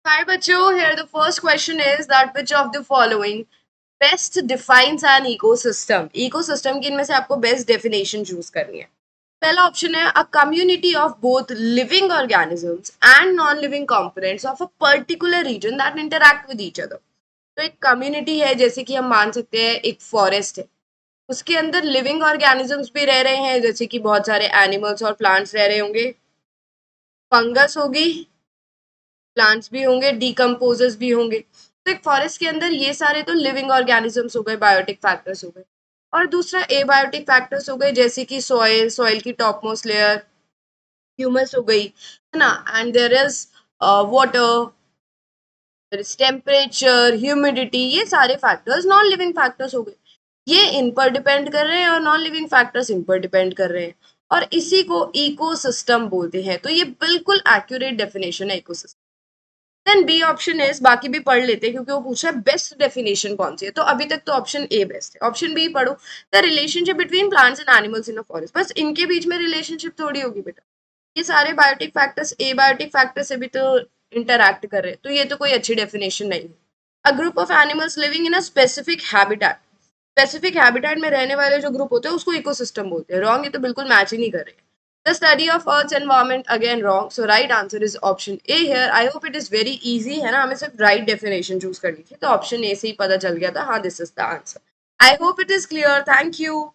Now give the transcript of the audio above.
Hi, Bacho. Here, the first question is that which of the following best defines an ecosystem? Ecosystem की इनमें से आपको best definition choose करनी है. पहला ऑप्शन है a community of both living organisms and non-living components of a particular region that interact with each other. तो एक कम्युनिटी है, जैसे कि हम मान सकते हैं एक फॉरेस्ट है, उसके अंदर लिविंग ऑर्गेनिजम्स भी रह रहे हैं, जैसे कि बहुत सारे एनिमल्स और प्लांट्स रह रहे होंगे, फंगस होगी, प्लांट्स भी होंगे, डिकम्पोजर्स भी होंगे। तो एक फॉरेस्ट के अंदर ये सारे तो लिविंग ऑर्गेनिजम्स हो गए, बायोटिक फैक्टर्स हो गए। और दूसरा एबायोटिक फैक्टर्स हो गए, जैसे कि सॉइल, सॉइल की टॉप मोस्ट लेयर, ह्यूमस हो गई, है ना, and there is water, there is temperature, humidity, ये सारे फैक्टर्स नॉन लिविंग फैक्टर्स हो गए। ये इन पर डिपेंड कर रहे हैं और नॉन लिविंग फैक्टर्स इन पर डिपेंड कर रहे हैं, और इसी को इकोसिस्टम बोलते हैं। तो ये बिल्कुल एक्यूरेट डेफिनेशन है ecosystem. Then B option is, बाकी भी पढ़ लेते हैं क्योंकि वो पूछा है बेस्ट डेफिनेशन कौन सी है, तो अभी तक तो ऑप्शन ए बेस्ट है। ऑप्शन बी पढ़ो, the relationship between plants and animals in a forest. बस इनके बीच में रिलेशनशिप थोड़ी होगी बेटा, ये सारे बायोटिक फैक्टर्स ए बायोटिक फैक्टर से भी तो इंटरैक्ट कर रहे हैं, तो ये तो कोई अच्छी डेफिनेशन नहीं है। A group of animals living in a specific habitat में रहने वाले जो ग्रुप होते हैं उसको इकोसिस्टम बोलते हैं। रॉन्ग, ये तो बिल्कुल मैच ही नहीं कर रहे। The study of earth environment, again wrong, so right answer is option A here. I hope it is very easy, है ना, हमें सिर्फ राइट डेफिनेशन चूज करनी थी, तो ऑप्शन ए से ही पता चल गया था, हाँ this is the answer. I hope it is clear, thank you.